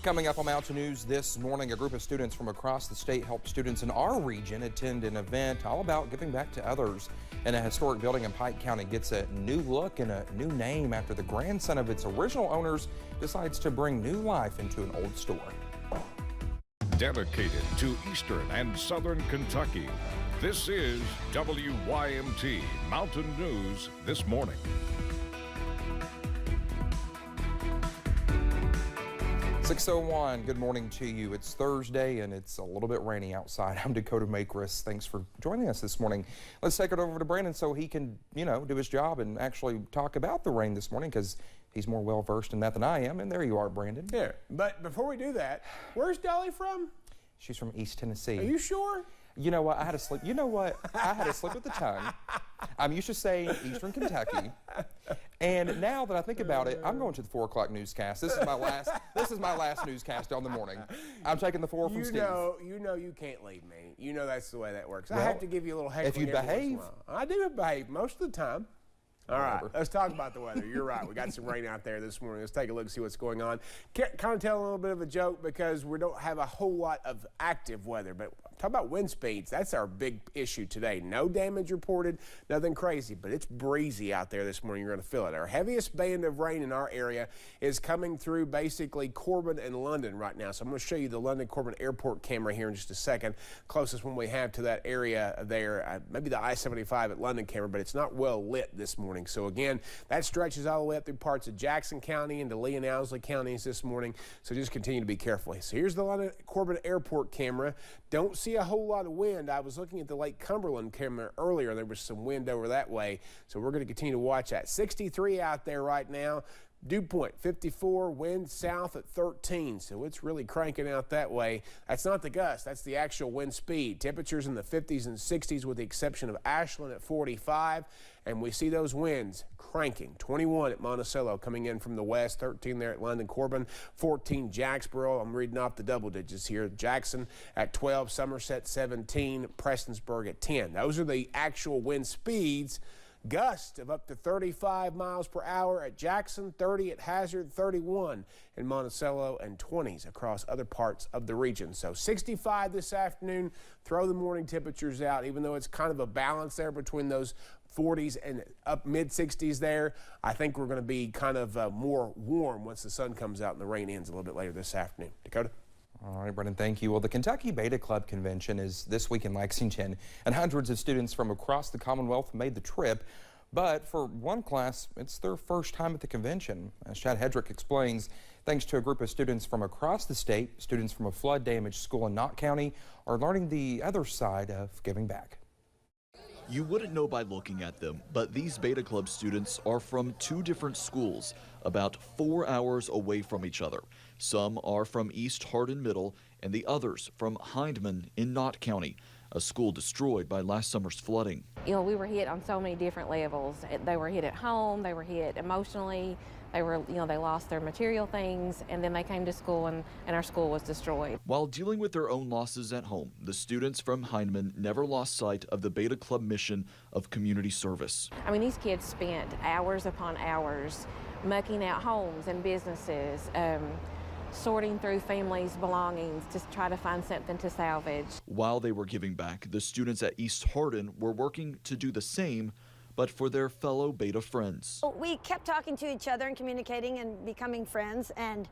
Coming up on Mountain News this morning, a group of students from across the state helped students in our region attend an event all about giving back to others. And a historic building in Pike County gets a new look and a new name after the grandson of its original owners decides to bring new life into an old store. Dedicated to Eastern and Southern Kentucky, this is WYMT Mountain News this morning. 6:01, good morning to you. It's Thursday and it's a little bit rainy outside. I'm Dakota Makris. Thanks for joining us this morning. Let's take it over to Brandon so he can, do his job and actually talk about the rain this morning because he's more well versed in that than I am. And there you are, Brandon. Here, but before we do that, where's Dolly from? She's from East Tennessee. Are you sure? You know what? I had a slip. You know what? I had a slip of the tongue. I'm used to saying Eastern Kentucky, and now that I think about it, I'm going to the 4 o'clock newscast. This is my last. This is my last newscast on the morning. I'm taking the 4 from Steve. You know you can't leave me. You know that's the way that works. Well, I have to give you a little heckling. If you behave. I do behave most of the time. All right, let's talk about the weather. You're right. We got some rain out there this morning. Let's take a look and see what's going on. Kind of tell a little bit of a joke because we don't have a whole lot of active weather, but talk about wind speeds. That's our big issue today. No damage reported, nothing crazy, but it's breezy out there this morning. You're going to feel it. Our heaviest band of rain in our area is coming through basically Corbin and London right now. So I'm going to show you the London Corbin Airport camera here in just a second. Closest one we have to that area there, maybe the I-75 at London camera, but it's not well lit this morning. So again, that stretches all the way up through parts of Jackson County into Lee and Owsley counties this morning. So just continue to be careful. So here's the London Corbin Airport camera. Don't see a whole lot of wind. I was looking at the Lake Cumberland camera earlier. There was some wind over that way. So we're going to continue to watch that. 63 out there right now. Dew point 54, wind south at 13, so it's really cranking out that way. That's not the gust, that's the actual wind speed. Temperatures in the 50s and 60s with the exception of Ashland at 45, and we see those winds cranking. 21 at Monticello coming in from the west, 13 there at London Corbin, 14 Jacksboro. I'm reading off the double digits here. Jackson at 12, Somerset 17, Prestonsburg at 10. Those are the actual wind speeds. Gust of up to 35 miles per hour at Jackson, 30 at Hazard, 31 in Monticello, and 20s across other parts of the region. So 65 this afternoon. Throw the morning temperatures out, even though it's kind of a balance there between those 40s and up mid-60s there. I think we're going to be kind of more warm once the sun comes out and the rain ends a little bit later this afternoon. Dakota? All right, Brendan, thank you. Well, the Kentucky Beta Club Convention is this week in Lexington, and hundreds of students from across the Commonwealth made the trip. But for one class, it's their first time at the convention. As Chad Hedrick explains, thanks to a group of students from across the state, students from a flood-damaged school in Knott County are learning the other side of giving back. You wouldn't know by looking at them, but these Beta Club students are from 2 different schools, about 4 hours away from each other. Some are from East Hardin Middle and the others from Hindman in Knott County, a school destroyed by last summer's flooding. We were hit on so many different levels. They were hit at home, they were hit emotionally, they lost their material things, and then they came to school and our school was destroyed. While dealing with their own losses at home, the students from Hindman never lost sight of the Beta Club mission of community service. I mean, these kids spent hours upon hours mucking out homes and businesses, sorting through families' belongings to try to find something to salvage. While they were giving back, the students at East Hardin were working to do the same, but for their fellow Beta friends. We kept talking to each other and communicating and becoming friends, and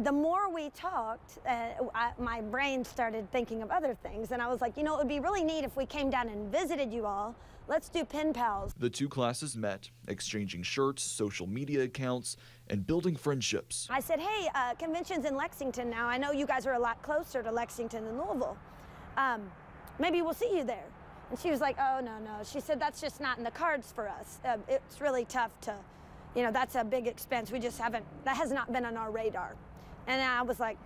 the more we talked, my brain started thinking of other things, and I was like, it would be really neat if we came down and visited you all. Let's do pen pals. The 2 classes met, exchanging shirts, social media accounts, and building friendships. I said, hey, convention's in Lexington now. I know you guys are a lot closer to Lexington than Louisville. Maybe we'll see you there. And she was like, oh, no. She said, that's just not in the cards for us. It's really tough to, that's a big expense. We just haven't, that has not been on our radar. And I was like,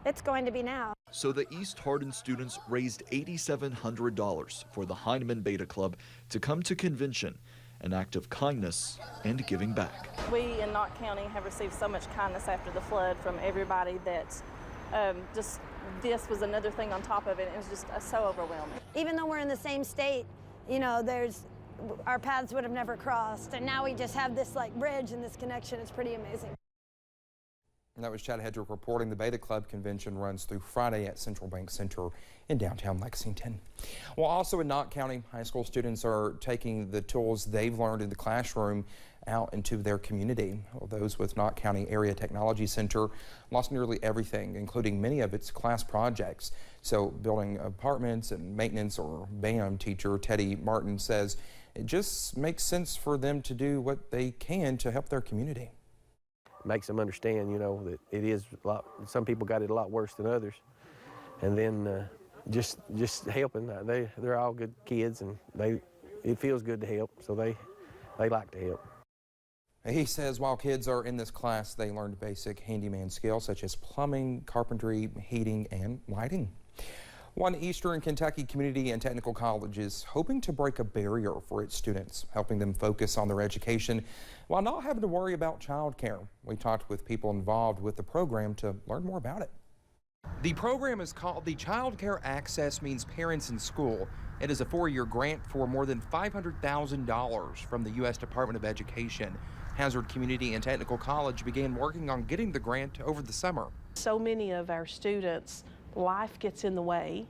it's going to be now. So the East Hardin students raised $8,700 for the Hindman Beta Club to come to convention, an act of kindness and giving back. We in Knott County have received so much kindness after the flood from everybody that this was another thing on top of it. It was just so overwhelming. Even though we're in the same state, our paths would have never crossed, and now we just have this bridge and this connection. It's pretty amazing. And that was Chad Hedrick reporting. The Beta Club convention runs through Friday at Central Bank Center in downtown Lexington. Well, also in Knott County, high school students are taking the tools they've learned in the classroom out into their community. Well, those with Knott County Area Technology Center lost nearly everything, including many of its class projects. So building apartments and maintenance, or BAM teacher Teddy Martin says it just makes sense for them to do what they can to help their community. Makes them understand, you know, that it is a lot, some people got it a lot worse than others. And then just helping, they're all good kids, and it feels good to help, so they like to help. He says while kids are in this class, they learned basic handyman skills such as plumbing, carpentry, heating, and lighting. One Eastern Kentucky Community and Technical College is hoping to break a barrier for its students, helping them focus on their education while not having to worry about childcare. We talked with people involved with the program to learn more about it. The program is called the Child Care Access Means Parents in School. It is a 4-year grant for more than $500,000 from the U.S. Department of Education. Hazard Community and Technical College began working on getting the grant over the summer. So many of our students, life gets in the way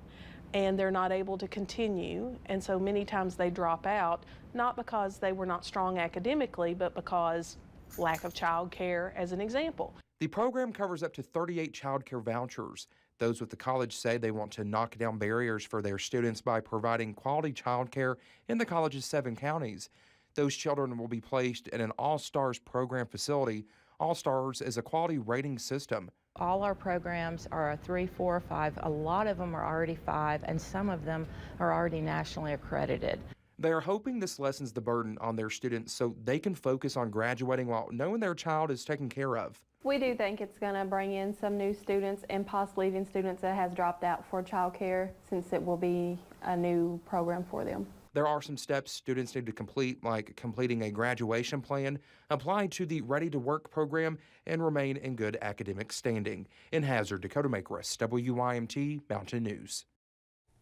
and they're not able to continue, and so many times they drop out, not because they were not strong academically, but because lack of child care, as an example. The program covers up to 38 child care vouchers. Those with the college say they want to knock down barriers for their students by providing quality child care in the college's 7 counties. Those children will be placed in an All-Stars program facility. All-Stars is a quality rating system. All our programs are a 3, 4, or 5. A lot of them are already 5, and some of them are already nationally accredited. They are hoping this lessens the burden on their students so they can focus on graduating while knowing their child is taken care of. We do think it's going to bring in some new students and possibly even students that has dropped out for child care, since it will be a new program for them. There are some steps students need to complete, like completing a graduation plan, applying to the Ready to Work program, and remain in good academic standing. In Hazard, Dakota Makris, WYMT Mountain News.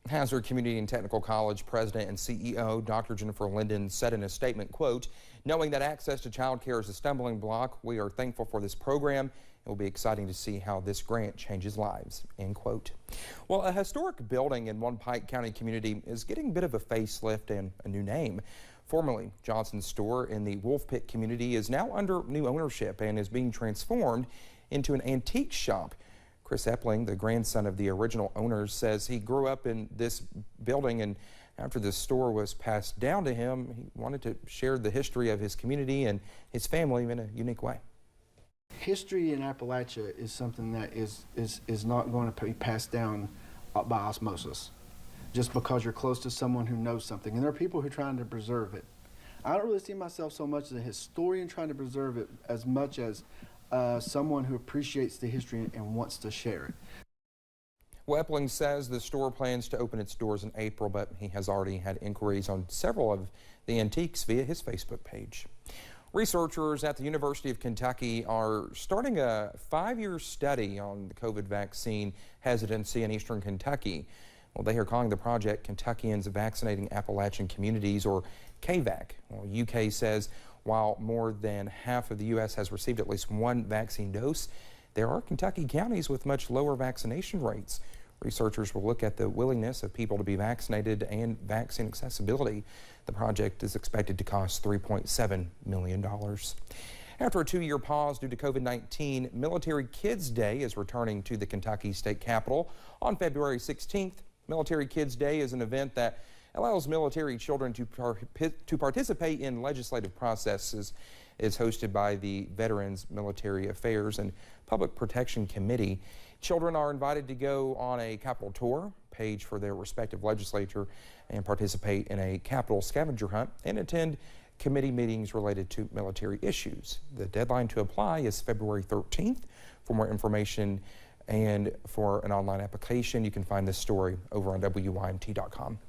Hazard Community and Technical College President and CEO Dr. Jennifer Linden said in a statement, quote, "Knowing that access to child care is a stumbling block, we are thankful for this program. It will be exciting to see how this grant changes lives," end quote. Well, a historic building in one Pike County community is getting a bit of a facelift and a new name. Formerly Johnson's Store in the Wolf Pit community is now under new ownership and is being transformed into an antique shop. Chris Epling, the grandson of the original owners, says he grew up in this building, and after the store was passed down to him, he wanted to share the history of his community and his family in a unique way. History in Appalachia is something that is not going to be passed down by osmosis, just because you're close to someone who knows something. And there are people who are trying to preserve it. I don't really see myself so much as a historian trying to preserve it as much as someone who appreciates the history and wants to share it. Epling says the store plans to open its doors in April, but he has already had inquiries on several of the antiques via his Facebook page. Researchers at the University of Kentucky are starting a 5-year study on the COVID vaccine hesitancy in Eastern Kentucky. Well, they are calling the project Kentuckians Vaccinating Appalachian Communities, or KVAC. Well, UK says while more than half of the U.S. has received at least one vaccine dose, there are Kentucky counties with much lower vaccination rates. Researchers will look at the willingness of people to be vaccinated and vaccine accessibility. The project is expected to cost $3.7 million. After a 2-year pause due to COVID-19, Military Kids Day is returning to the Kentucky State Capitol on February 16th. Military Kids Day is an event that allows military children to participate in legislative processes. It's hosted by the Veterans Military Affairs and Public Protection Committee. Children are invited to go on a Capitol tour, page for their respective legislature, and participate in a Capitol scavenger hunt and attend committee meetings related to military issues. The deadline to apply is February 13th. For more information and for an online application, you can find this story over on WYMT.com.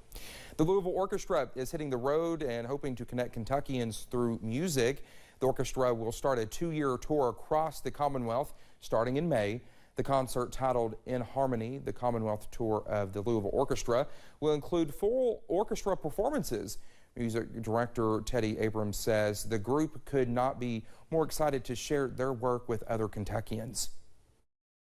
The Louisville Orchestra is hitting the road and hoping to connect Kentuckians through music. The orchestra will start a 2-year tour across the Commonwealth starting in May. The concert, titled In Harmony, the Commonwealth Tour of the Louisville Orchestra, will include full orchestra performances. Music director Teddy Abrams says the group could not be more excited to share their work with other Kentuckians.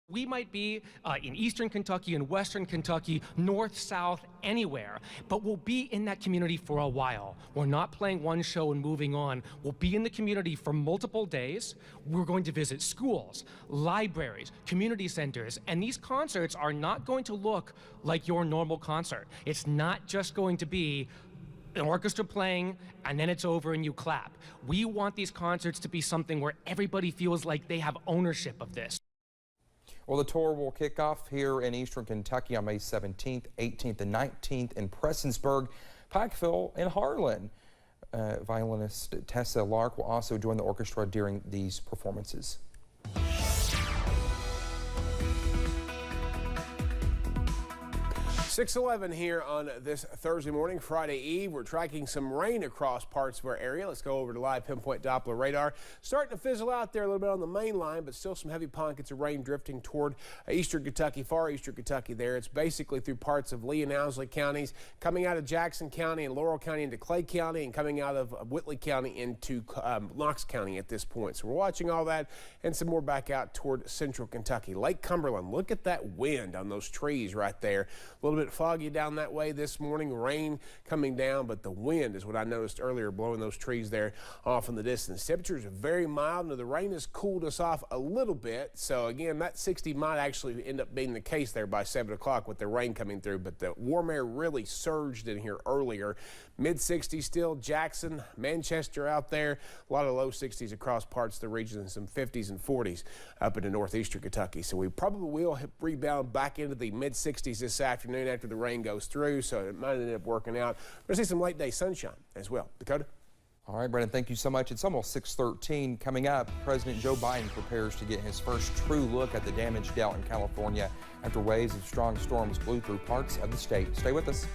We might be in eastern Kentucky and western Kentucky, north, south, anywhere, but we'll be in that community for a while. We're not playing one show and moving on. We'll be in the community for multiple days. We're going to visit schools, libraries, community centers, and these concerts are not going to look like your normal concert. It's not just going to be an orchestra playing and then it's over and you clap. We want these concerts to be something where everybody feels like they have ownership of this. Well, the tour will kick off here in eastern Kentucky on May 17th, 18th, and 19th in Prestonsburg, Pikeville, and Harlan. Violinist Tessa Lark will also join the orchestra during these performances. 6:11 here on this Thursday morning, Friday Eve. We're tracking some rain across parts of our area. Let's go over to live pinpoint Doppler radar. Starting to fizzle out there a little bit on the main line, but still some heavy pockets of rain drifting toward eastern Kentucky, far eastern Kentucky there. It's basically through parts of Lee and Owsley counties, coming out of Jackson County and Laurel County into Clay County, and coming out of Whitley County into Knox County at this point. So we're watching all that and some more back out toward central Kentucky. Lake Cumberland, look at that wind on those trees right there. A little bit foggy down that way this morning, rain coming down, but the wind is what I noticed earlier, blowing those trees there off in the distance. Temperatures are very mild, and the rain has cooled us off a little bit. So again, that 60 might actually end up being the case there by 7 o'clock with the rain coming through, but the warm air really surged in here earlier. Mid-60s still, Jackson, Manchester out there, a lot of low 60s across parts of the region, and some 50s and 40s up into northeastern Kentucky. So we probably will rebound back into the mid-60s this afternoon after the rain goes through, so it might end up working out. We're going to see some late day sunshine as well. Dakota? All right, Brendan, thank you so much. It's almost 6:13. Coming up, President Joe Biden prepares to get his first true look at the damage dealt in California after waves of strong storms blew through parts of the state. Stay with us.